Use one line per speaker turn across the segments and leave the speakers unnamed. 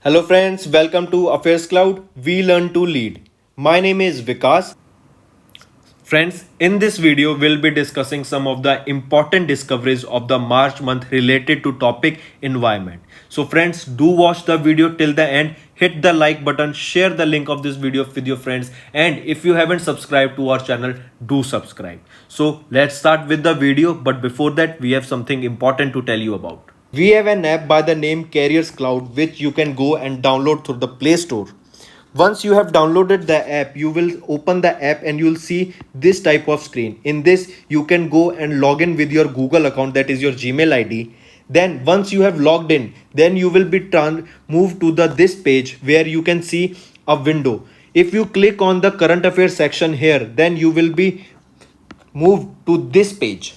Hello friends, welcome to Affairs Cloud. We learn to lead. My name is Vikas. Friends, in this video we'll be discussing some of the important discoveries of the March month related to topic environment. So friends, do watch the video till the end. Hit the like button, share the link of this video with your friends, and if you haven't subscribed to our channel, do subscribe. So let's start with the video, but before that we have something important to tell you about. We have an app by the name Carriers Cloud which you can go and download through the Play Store. Once you have downloaded the app, you will open the app and you'll see this type of screen. In this, you can go and log in with your Google account, that is your Gmail ID. Then once you have logged in, then you will be moved to the this page where you can see a window. If you click on the current affairs section here, then you will be moved to this page.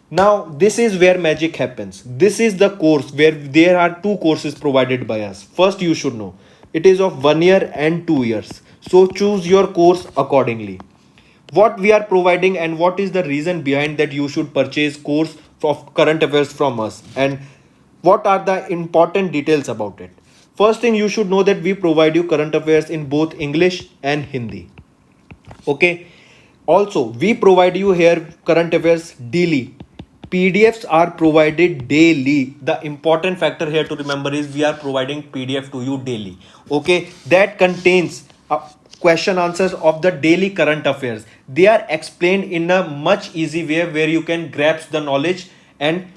Now this is where magic happens. This is the course where there are two courses provided by us. First, you should know it is of 1 year and 2 years, so choose your course accordingly. What we are providing and what is the reason behind that you should purchase course of current affairs from us, and what are the important details about it. First thing, you should know that we provide you current affairs in both English and Hindi. Okay. Also, we provide you here current affairs daily. PDFs are provided daily. The important factor here to remember is we are providing PDF to you daily. Okay, that contains question answers of the daily current affairs. They are explained in a much easy way where you can grasp the knowledge and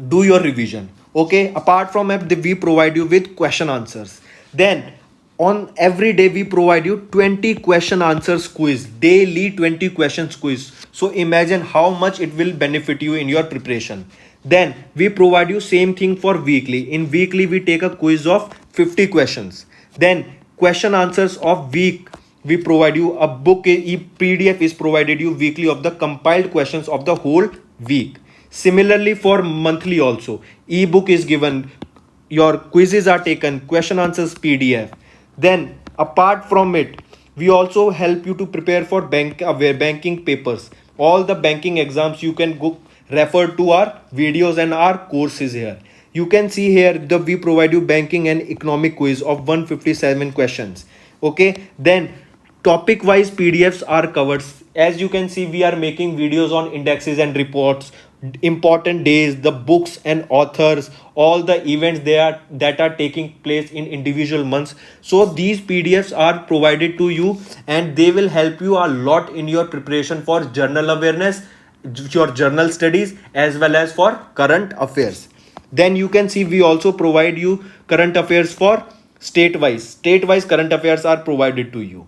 do your revision. Okay, apart from app, we provide you with question answers. Then on every day we provide you 20 question answers quiz, daily 20 questions quiz. So imagine how much it will benefit you in your preparation. Then we provide you same thing for weekly. In weekly we take a quiz of 50 questions. Then question answers of week, we provide you a book. PDF is provided you weekly of the compiled questions of the whole week. Similarly for monthly also, ebook is given, your quizzes are taken, question answers PDF. Then apart from it, we also help you to prepare for banking papers. All the banking exams you can go refer to our videos and our courses here. You can see here the we provide you banking and economic quiz of 157 questions. Okay, then topic wise PDFs are covered. As you can see, we are making videos on indexes and reports, important days, the books and authors, all the events that are taking place in individual months. So these PDFs are provided to you and they will help you a lot in your preparation for journal awareness, your journal studies, as well as for current affairs. Then you can see we also provide you current affairs for state wise current affairs are provided to you.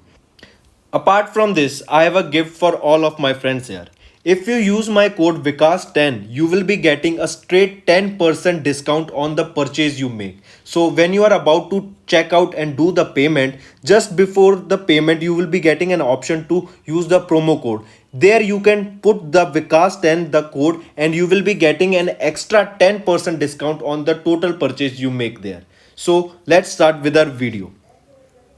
Apart from this, I have a gift for all of my friends here. If you use my code Vikas10, you will be getting a straight 10% discount on the purchase you make. So when you are about to check out and do the payment, just before the payment, you will be getting an option to use the promo code. There you can put the Vikas10, the code, and you will be getting an extra 10% discount on the total purchase you make there. So let's start with our video.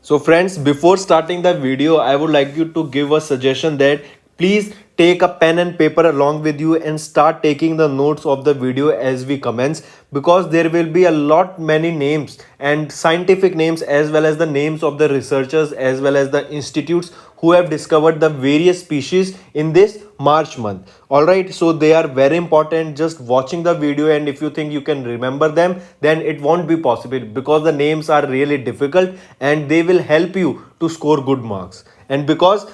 So friends, before starting the video, I would like you to give a suggestion that please take a pen and paper along with you and start taking the notes of the video as we commence, because there will be a lot many names and scientific names as well as the names of the researchers as well as the institutes who have discovered the various species in this March month. Alright, so they are very important. Just watching the video, and if you think you can remember them, then it won't be possible because the names are really difficult and they will help you to score good marks. And because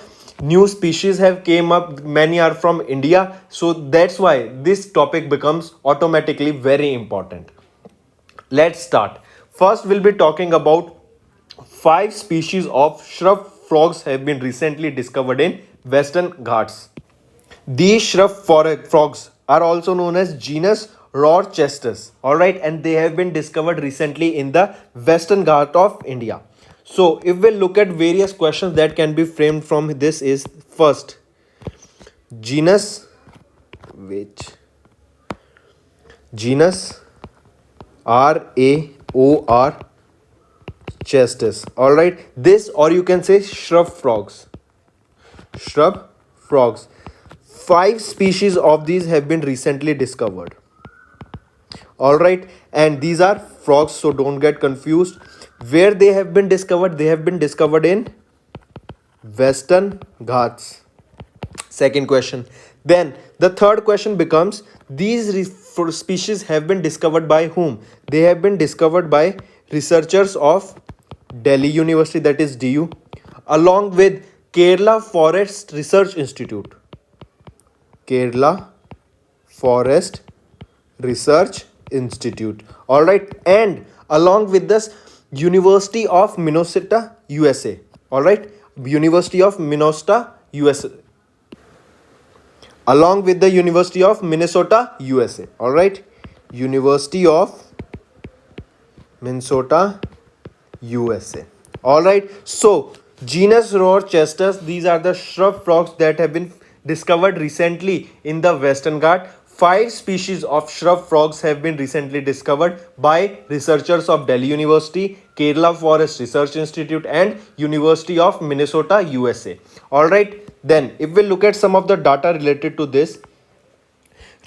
new species have came up, many are from India, so that's why this topic becomes automatically very important. Let's start. First, we'll be talking about 5 species of shrub frogs have been recently discovered in Western Ghats. These shrub frogs are also known as genus Rochestus. Alright, and they have been discovered recently in the Western Ghat of India. So, if we look at various questions that can be framed from this, is first, genus, which genus RAOR chestus. Alright, this, or you can say shrub frogs. Shrub frogs. 5 species of these have been recently discovered. Alright, and these are frogs, so don't get confused. Where they have been discovered? They have been discovered in Western Ghats. Second question. Then the third question becomes, these species have been discovered by whom? They have been discovered by researchers of Delhi University, that is DU, along with Kerala Forest Research Institute. Kerala Forest Research Institute. All right, and along with this, University of Minnesota, USA. All right, University of Minnesota, USA. Along with the University of Minnesota, USA. All right, University of Minnesota, USA. All right, so genus Rochester, these are the shrub frogs that have been discovered recently in the Western Ghat. 5 species of shrub frogs have been recently discovered by researchers of Delhi University, Kerala Forest Research Institute, and University of Minnesota, USA. All right, then if we look at some of the data related to this,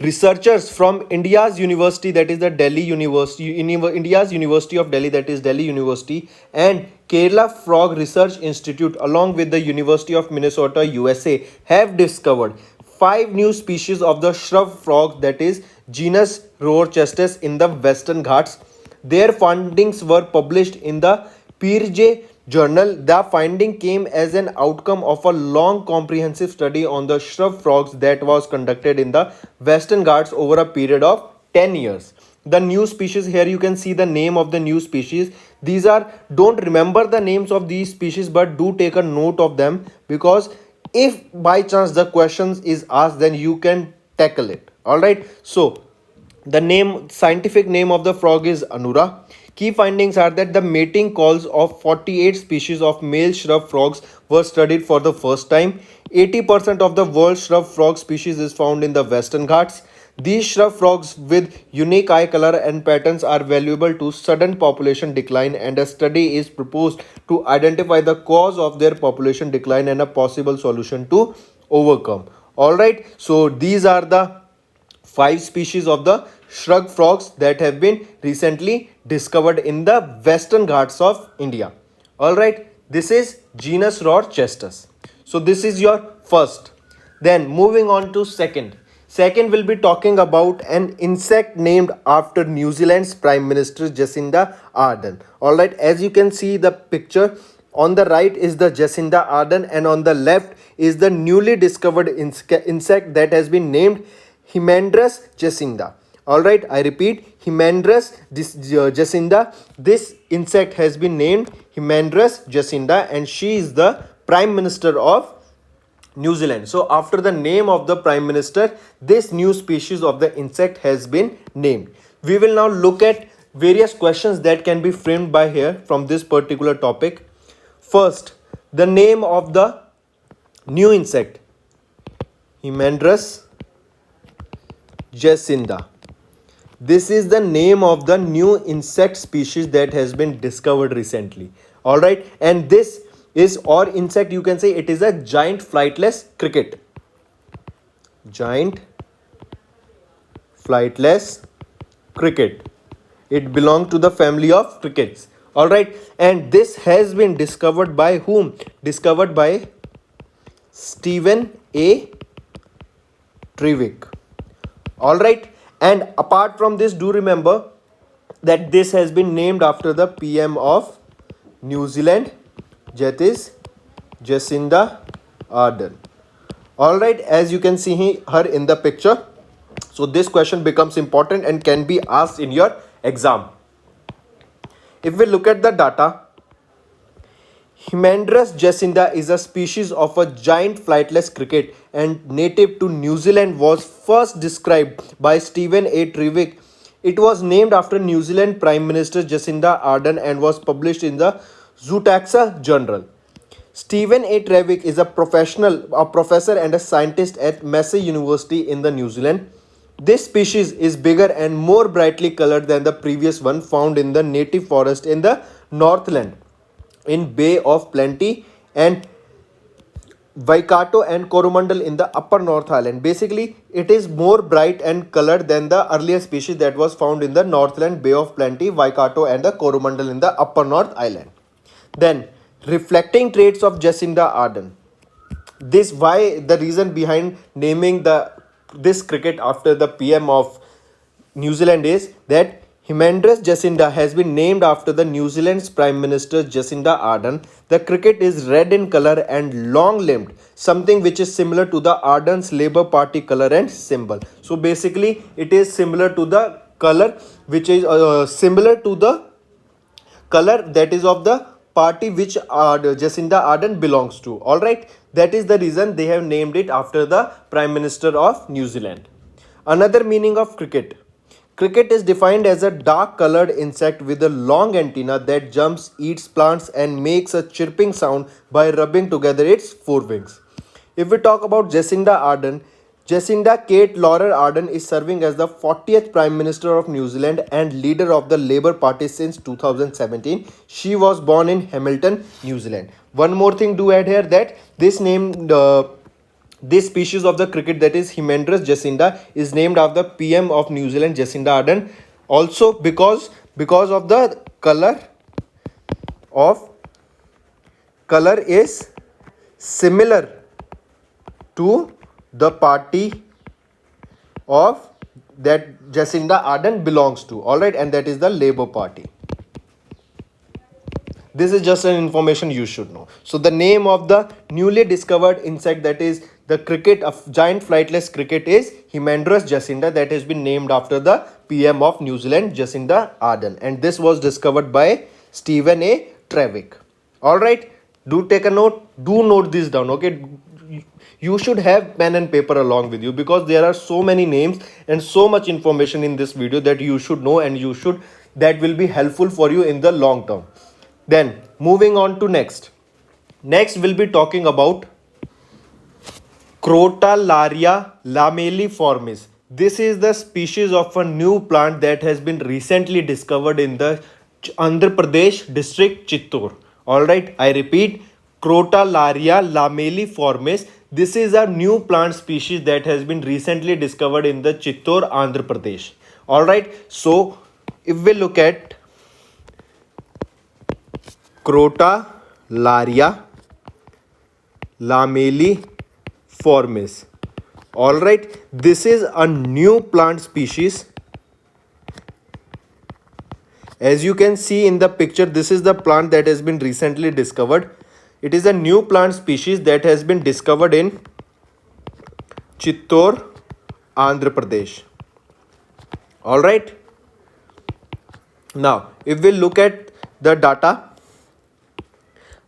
researchers from India's university, that is the Delhi University, India's University of Delhi, that is Delhi University, and Kerala Frog Research Institute, along with the University of Minnesota, USA, have discovered 5 new species of the shrub frog, that is genus Rochestes, in the Western Ghats. Their findings were published in the PeerJ journal. The finding came as an outcome of a long comprehensive study on the shrub frogs that was conducted in the Western Ghats over a period of 10 years. The new species, here you can see the name of the new species. These are, don't remember the names of these species, but do take a note of them, because if by chance the questions is asked, then you can tackle it. All right, so the scientific name of the frog is Anura. Key findings are that the mating calls of 48 species of male shrub frogs were studied for the first time. 80% of the world's shrub frog species is found in the Western Ghats. These shrub frogs with unique eye color and patterns are valuable to sudden population decline, and a study is proposed to identify the cause of their population decline and a possible solution to overcome. All right, so these are the 5 species of the shrub frogs that have been recently discovered in the Western Ghats of India. All right, this is genus Rochestus. So this is your first. Then moving on to second. Second, will be talking about an insect named after New Zealand's Prime Minister Jacinda Ardern. All right, as you can see the picture, on the right is the Jacinda Ardern, and on the left is the newly discovered insect that has been named Himandrus jacinda. All right, I repeat, Himandrus jacinda. This insect has been named Himandrus jacinda, and she is the Prime Minister of New Zealand. So after the name of the Prime Minister, this new species of the insect has been named. We will now look at various questions that can be framed by here from this particular topic. First, the name of the new insect, Himandrus jacinda. This is the name of the new insect species that has been discovered recently. All right, and this is, or insect you can say, it is a giant flightless cricket. Giant flightless cricket. It belongs to the family of crickets. All right, and this has been discovered by whom? Discovered by Stephen A. Trevick. All right, and apart from this, do remember that this has been named after the PM of New Zealand, that is Jacinda Ardern. All right, as you can see her in the picture. So this question becomes important and can be asked in your exam. If we look at the data, Himandrus jacinda is a species of a giant flightless cricket and native to New Zealand, was first described by Stephen A. Trevick. It was named after New Zealand Prime Minister Jacinda Ardern and was published in the Zootaxa Journal. Stephen A. Trevick is a professor and a scientist at Massey University in the New Zealand. This species is bigger and more brightly colored than the previous one found in the native forest in the Northland, in Bay of Plenty and Waikato and Coromandel in the upper North Island. Basically, it is more bright and colored than the earlier species that was found in the Northland, Bay of Plenty, Waikato and the Coromandel in the upper North Island. Then, reflecting traits of Jacinda Ardern. This why the reason behind naming this cricket after the PM of New Zealand is that Himendras Jacinda has been named after the New Zealand's Prime Minister Jacinda Ardern. The cricket is red in color and long-limbed, something which is similar to the Ardern's Labour Party color and symbol. So basically, it is similar to the color which is similar to the color that is of the party which Jacinda Ardern belongs to. Alright, that is the reason they have named it after the Prime Minister of New Zealand. Another meaning of cricket. Cricket is defined as a dark colored insect with a long antenna that jumps, eats plants, and makes a chirping sound by rubbing together its forewings. If we talk about Jacinda Ardern, Jacinda Kate Laurer Ardern is serving as the 40th Prime Minister of New Zealand and leader of the Labour Party since 2017. She was born in Hamilton, New Zealand. One more thing to add here that this species of the cricket, that is Himendras Jacinda, is named after the PM of New Zealand, Jacinda Ardern. Also because of the color is similar to the party of that Jacinda Ardern belongs to. Alright, and that is the Labour Party. This is just an information you should know. So the name of the newly discovered insect, that is the cricket of giant flightless cricket, is Himendras Jacinda, that has been named after the PM of New Zealand, Jacinda Ardern, and this was discovered by Stephen A. Trevick. Alright, do take a note, do note this down. Okay, you should have pen and paper along with you because there are so many names and so much information in this video that you should know, and that will be helpful for you in the long term. Then moving on to next we'll be talking about Crotalaria lamelliformis. This is the species of a new plant that has been recently discovered in the Andhra Pradesh district Chittor. Alright, I repeat, Crotalaria lamelliformis. This is a new plant species that has been recently discovered in the Chittor, Andhra Pradesh. Alright, so if we look at Crotalaria lamelliformis. Alright, this is a new plant species. As you can see in the picture, this is the plant that has been recently discovered. It is a new plant species that has been discovered in Chittor, Andhra Pradesh. Alright. Now, if we look at the data,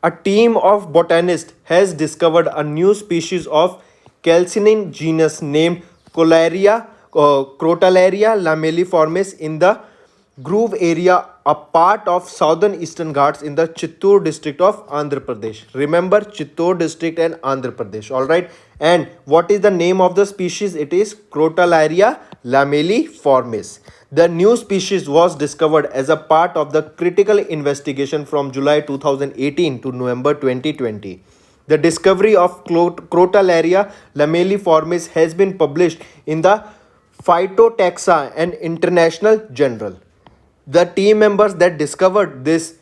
a team of botanists has discovered a new species of calcinine genus named Crotalaria lamelliformis in the Groove area, a part of southern Eastern Ghats in the Chittor district of Andhra Pradesh. Remember, Chittor district and Andhra Pradesh. Alright. And what is the name of the species? It is Crotalaria lamelliformis. The new species was discovered as a part of the critical investigation from July 2018 to November 2020. The discovery of Crotalaria lamelliformis has been published in the Phytotaxa and International Journal. The team members that discovered this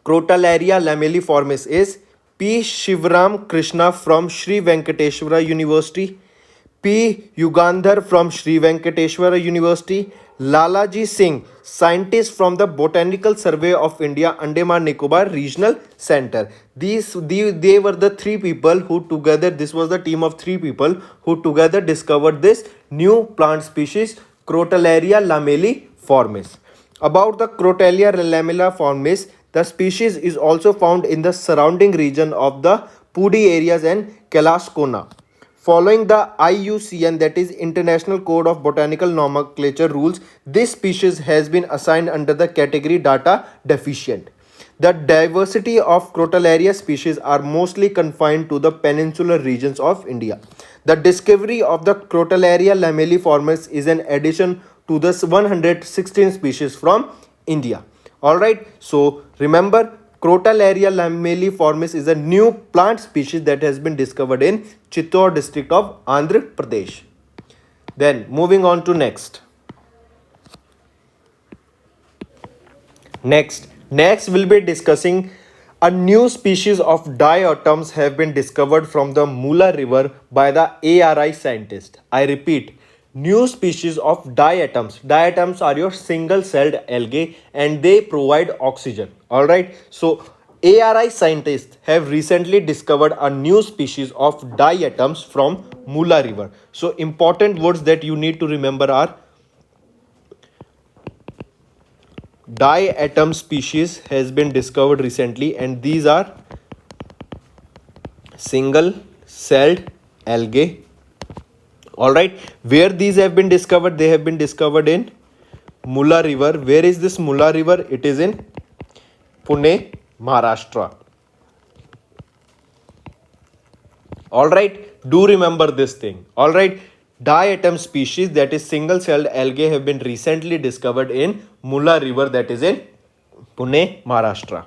Crotalaria lamelliformis is P. Shivram Krishna from Sri Venkateswara University, P. Yugandhar from Sri Venkateswara University, Lalaji Singh, scientist from the Botanical Survey of India, Andaman Nicobar Regional Center. They were the three people who together, this was the team of three people who together discovered this new plant species, Crotalaria lamelliformis. About the Crotalaria lamelliformis, the species is also found in the surrounding region of the Pudi areas and Kelascona. Following the IUCN, that is International Code of Botanical Nomenclature rules, this species has been assigned under the category data deficient. The diversity of Crotalaria species are mostly confined to the peninsular regions of India. The discovery of the Crotalaria lamelliformis is an addition to the 116 species from India. Alright, so remember, Crotalaria lamelliformis is a new plant species that has been discovered in Chittor district of Andhra Pradesh. Then moving on to next. Next we'll be discussing a new species of diatoms have been discovered from the Mula River by the ARI scientist. I repeat, new species of diatoms. Diatoms are your single-celled algae and they provide oxygen. Alright, so ARI scientists have recently discovered a new species of diatoms from Mula River. So important words that you need to remember are diatom species has been discovered recently, and these are single celled algae. All right, where these have been discovered? They have been discovered in Mula River. Where is this Mula River? It is in Pune, Maharashtra. All right, do remember this thing. All right, diatom species, that is single celled algae, have been recently discovered in Mula River, that is in Pune, Maharashtra.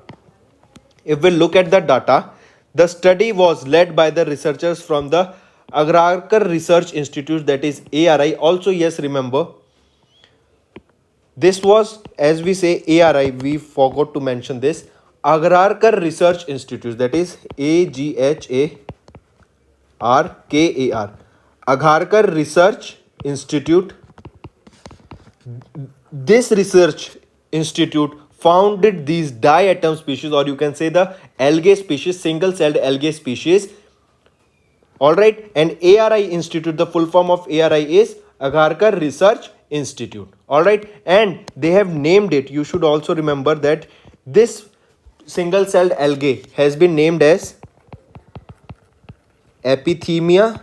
If we look at the data, the study was led by the researchers from the Agarkar Research Institute, that is ARI. Also, yes, remember, this was, as we say ARI, we forgot to mention this, Agarkar Research Institute, that is AGHARKAR. Agarkar Research Institute. This research institute founded these diatom species, or you can say the algae species, single celled algae species. Alright, and ARI Institute, the full form of ARI is Agarkar Research Institute. Alright, and they have named it, you should also remember that this single celled algae has been named as Epithemia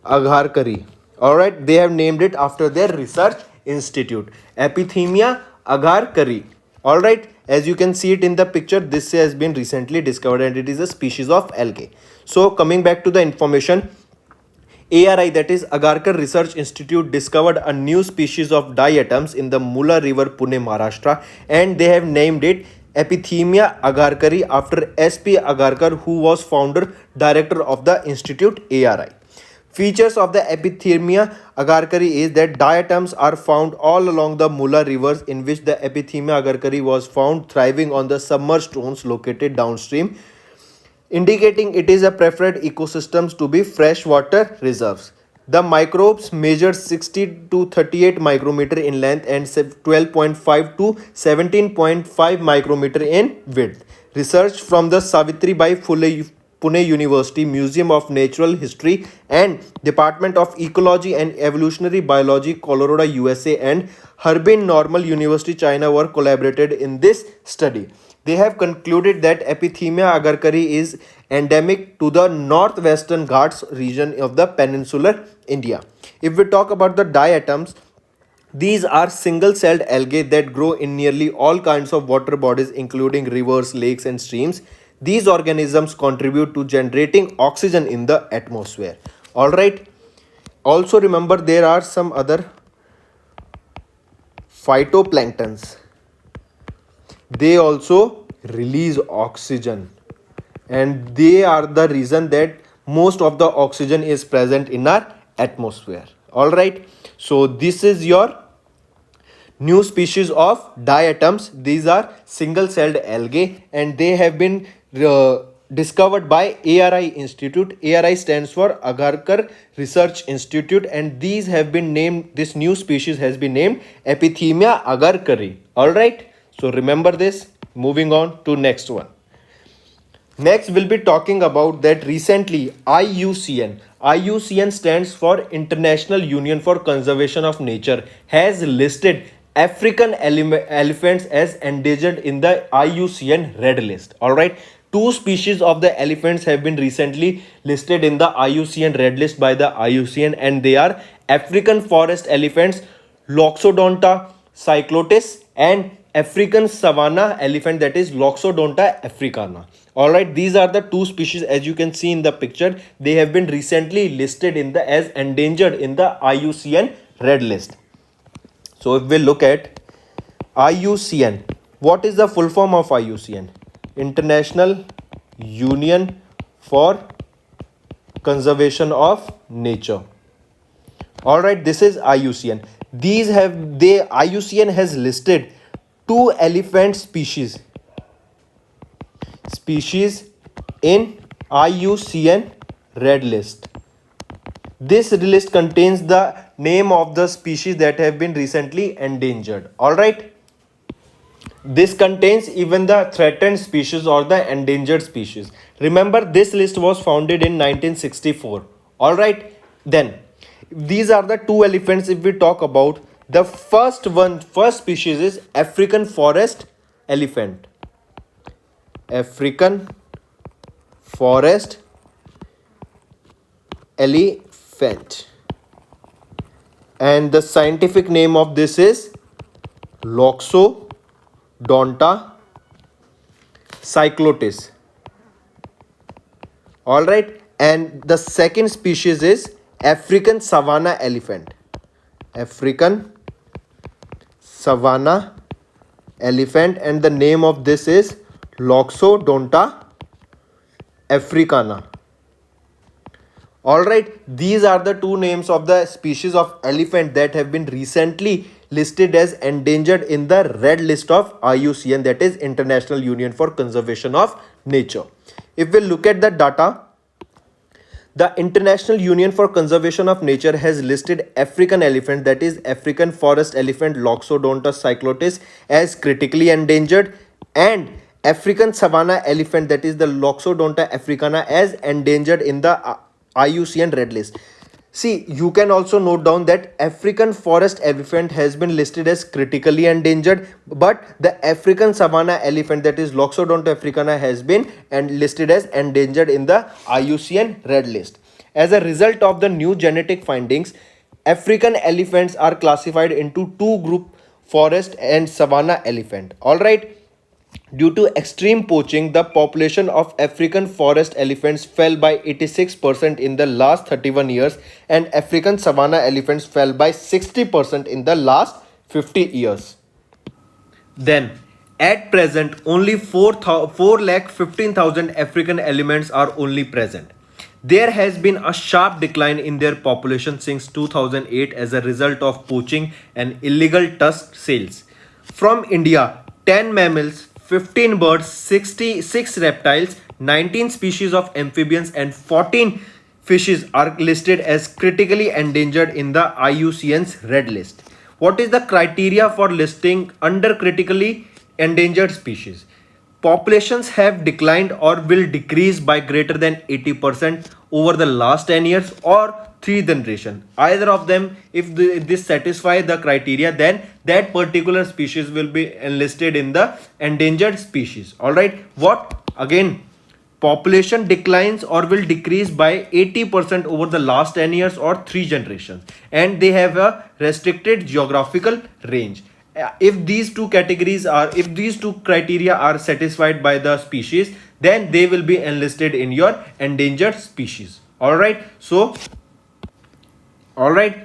agarkari. Alright, they have named it after their research institute, Epithemia agarkari. Alright, as you can see it in the picture, this has been recently discovered and it is a species of algae. So coming back to the information, ARI, that is Agarkar Research Institute, discovered a new species of diatoms in the Mula River, Pune, Maharashtra, and they have named it Epithemia agarkari after SP Agarkar, who was founder director of the institute ARI. Features of the Epithemia agarkari is that diatoms are found all along the Mula rivers, in which the Epithemia agarkari was found thriving on the submerged stones located downstream, indicating it is a preferred ecosystems to be freshwater reserves. The microbes measure 60 to 38 micrometer in length and 12.5 to 17.5 micrometer in width. Research from the Savitribai Phule Pune University Museum of Natural History and Department of Ecology and Evolutionary Biology, Colorado, USA, and Harbin Normal University, China were collaborated in this study. They have concluded that Epithemia agarkari is endemic to the northwestern Ghats region of the peninsular India. If we talk about the diatoms, these are single-celled algae that grow in nearly all kinds of water bodies, including rivers, lakes, and streams. These organisms contribute to generating oxygen in the atmosphere. Alright. Also remember, there are some other phytoplanktons. They also release oxygen, and they are the reason that most of the oxygen is present in our atmosphere. Alright. So this is your new species of diatoms. These are single-celled algae and they have been discovered by ARI Institute. ARI stands for Agarkar Research Institute, and these have been named, this new species has been named Epithemia agarkari. Alright, so remember this. Moving on to next one. Next we'll be talking about that recently IUCN stands for International Union for Conservation of Nature, has listed African elephants as endangered in the IUCN Red List. Alright, two species of the elephants have been recently listed in the IUCN Red List by the IUCN, and they are African forest elephants Loxodonta cyclotis and African savanna elephant, that is Loxodonta africana. Alright, these are the two species. As you can see in the picture, they have been recently listed in the as endangered in the IUCN Red List. So if we look at IUCN, What is the full form of IUCN? International Union for Conservation of Nature. All right, this is IUCN. IUCN has listed 2 elephant species in IUCN Red List. This list contains the name of the species that have been recently endangered. All right. This contains even the threatened species or the endangered species. Remember, this list was founded in 1964. All right. Then these are the 2 elephants. If we talk about the first species is African forest elephant. African forest elephant, and the scientific name of this is Loxodonta cyclotis. All right, and the second species is African savanna elephant. African savanna elephant, and the name of this is Loxodonta africana. All right, these are the 2 names of the species of elephant that have been recently listed as endangered in the red list of IUCN, that is International Union for Conservation of Nature. If we look at the data, the International Union for Conservation of Nature has listed African elephant, that is African forest elephant Loxodonta cyclotis, as critically endangered, and African savanna elephant, that is the Loxodonta africana, as endangered in the IUCN Red List. See, you can also note down that African forest elephant has been listed as critically endangered, but the African savanna elephant, that is Loxodonta africana, has been listed as endangered in the IUCN Red List. As a result of the new genetic findings, African elephants are classified into 2 groups: forest and savanna elephant. All right. Due to extreme poaching, the population of African forest elephants fell by 86% in the last 31 years, and African savanna elephants fell by 60% in the last 50 years. Then, at present, only 4,15,000 African elephants are only present. There has been a sharp decline in their population since 2008 as a result of poaching and illegal tusk sales. From India, 10 mammals, 15 birds, 66 reptiles, 19 species of amphibians, and 14 fishes are listed as critically endangered in the IUCN's Red List. What is the criteria for listing under critically endangered species? Populations have declined or will decrease by greater than 80% over the last 10 years or 3 generations. Either of them, if this satisfy the criteria, then that particular species will be enlisted in the endangered species. All right. What again? Population declines or will decrease by 80% over the last 10 years or 3 generations, and they have a restricted geographical range. If these two criteria are satisfied by the species, then they will be enlisted in your endangered species. All right,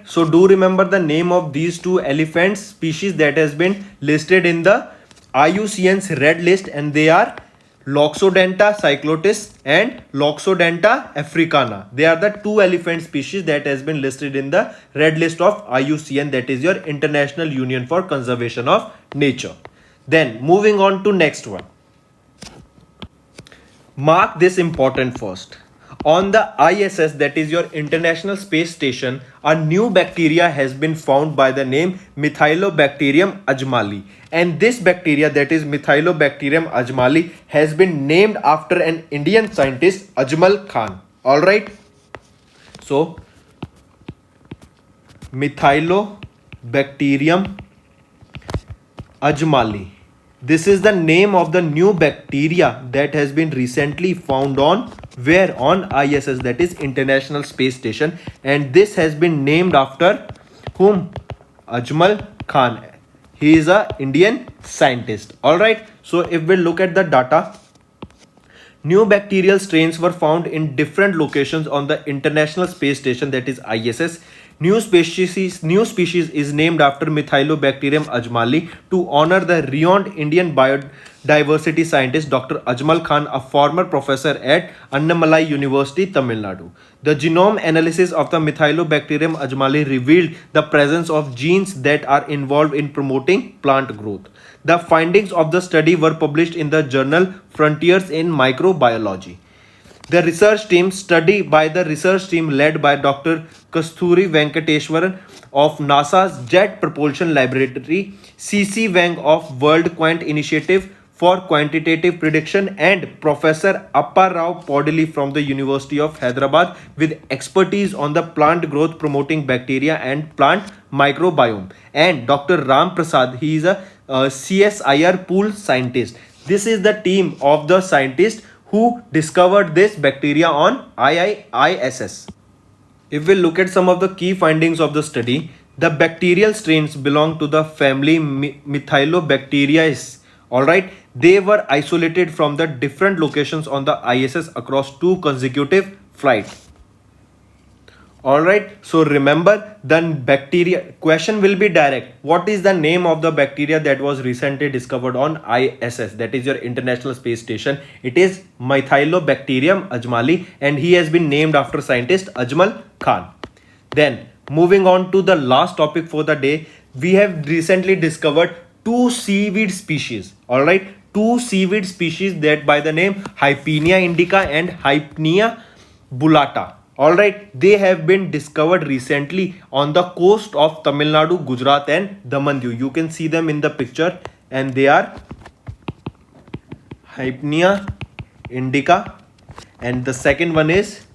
so do remember the name of these 2 elephant species that has been listed in the IUCN's Red List, and they are Loxodonta cyclotis and Loxodonta africana. They are the 2 elephant species that has been listed in the Red List of IUCN, that is your International Union for Conservation of Nature. Then moving on to next one. Mark this important first. On the ISS, that is your International Space Station, a new bacteria has been found by the name Methylobacterium ajmali. And this bacteria, that is Methylobacterium ajmali, has been named after an Indian scientist, Ajmal Khan. Alright. So, Methylobacterium ajmali. This is the name of the new bacteria that has been recently found on where? On ISS, that is International Space Station, and this has been named after whom? Ajmal Khan. He is a Indian scientist. All right. So if we look at the data, new bacterial strains were found in different locations on the International Space Station, that is ISS. New species is named after Methylobacterium ajmali to honor the renowned Indian biodiversity scientist Dr. Ajmal Khan, a former professor at Annamalai University, Tamil Nadu. The genome analysis of the Methylobacterium ajmali revealed the presence of genes that are involved in promoting plant growth. The findings of the study were published in the journal Frontiers in Microbiology. The research team study by the research team led by Dr. Kasturi Venkateswaran of NASA's Jet Propulsion Laboratory, CC Wang of World Quant Initiative for Quantitative Prediction, and Professor Appa Rao Podili from the University of Hyderabad with expertise on the plant growth promoting bacteria and plant microbiome, and Dr. Ram Prasad, he is a CSIR pool scientist. This is the team of the scientists who discovered this bacteria on IISS. If we look at some of the key findings of the study, the bacterial strains belong to the family Methylobacteriaceae. Alright, they were isolated from the different locations on the ISS across 2 consecutive flights. Alright, so remember the bacteria question will be direct. What is the name of the bacteria that was recently discovered on ISS, that is your International Space Station? It is Methylobacterium ajmali, and he has been named after scientist Ajmal Khan. Then moving on to the last topic for the day, we have recently discovered 2 seaweed species. Alright, 2 seaweed species that by the name Hypenia indica and Hypenia bullata. Alright, they have been discovered recently on the coast of Tamil Nadu, Gujarat and Daman Diu. You can see them in the picture, and they are Hypenia indica, and the second one is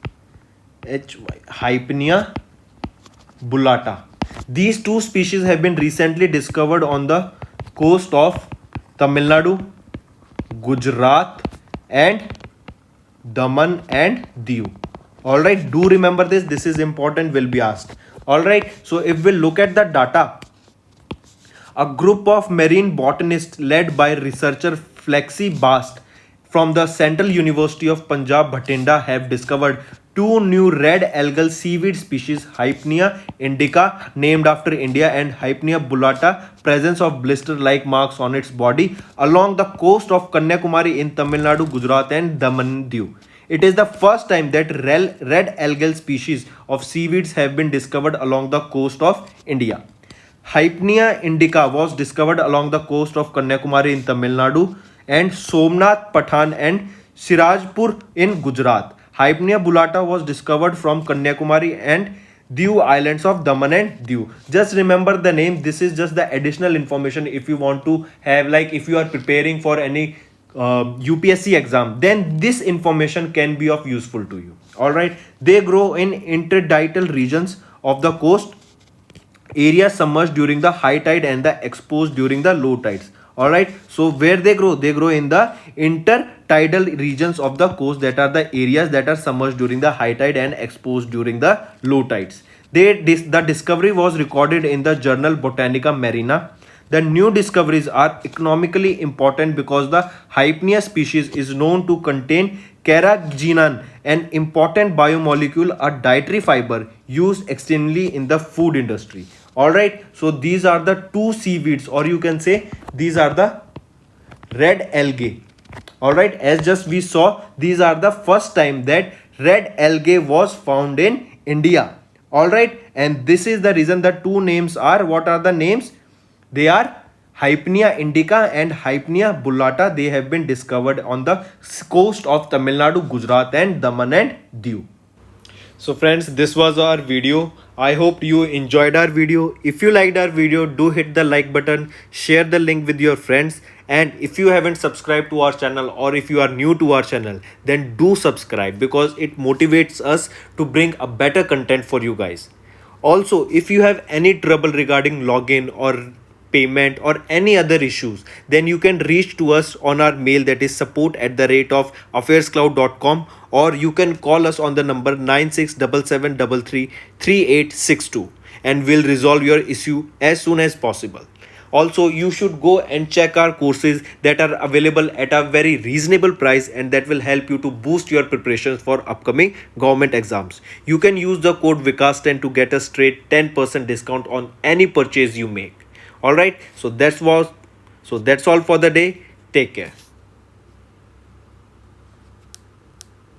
Hypenia bullata. These 2 species have been recently discovered on the coast of Tamil Nadu, Gujarat and Daman and Diu. Alright, do remember this is important, will be asked. Alright, so if we look at the data, a group of marine botanists led by researcher Flexi Bast from the Central University of Punjab Bhatinda have discovered 2 new red algal seaweed species, Hypenia indica named after India and Hypenia bullata, presence of blister-like marks on its body along the coast of Kanyakumari in Tamil Nadu, Gujarat and Daman Diu. It is the first time that red algal species of seaweeds have been discovered along the coast of India. Hypenia indica was discovered along the coast of Kanyakumari in Tamil Nadu and Somnath Pathan and Sirajpur in Gujarat. Hypenia bullata was discovered from Kanyakumari and Diu Islands of Daman and Diu. Just remember the name. This is just the additional information if you want to have, like if you are preparing for any UPSC exam, then this information can be of useful to you. Alright, they grow in intertidal regions of the coast, areas submerged during the high tide and the exposed during the low tides. Alright, so where they grow in the intertidal regions of the coast, that are the areas that are submerged during the high tide and exposed during the low tides. The discovery was recorded in the journal Botanica Marina. The new discoveries are economically important because the Hypenia species is known to contain carrageenan, an important biomolecule, a dietary fiber used extensively in the food industry. Alright, so these are the 2 seaweeds, or you can say these are the red algae. Alright, as just we saw, these are the first time that red algae was found in India. Alright, and this is the reason the 2 names are, what are the names? They are Hypenia indica and Hypenia bullata. They have been discovered on the coast of Tamil Nadu, Gujarat and Daman and Diu. So friends, this was our video. I hope you enjoyed our video. If you liked our video, do hit the like button, share the link with your friends, and if you haven't subscribed to our channel, or if you are new to our channel, then do subscribe because it motivates us to bring a better content for you guys. Also, if you have any trouble regarding login or payment or any other issues, then you can reach to us on our mail, that is support@affairscloud.com, or you can call us on the number 9677333862, and we'll resolve your issue as soon as possible. Also, you should go and check our courses that are available at a very reasonable price, and that will help you to boost your preparations for upcoming government exams. You can use the code Vikas10 to get a straight 10% discount on any purchase you make. Alright, so that's all for the day. Take care.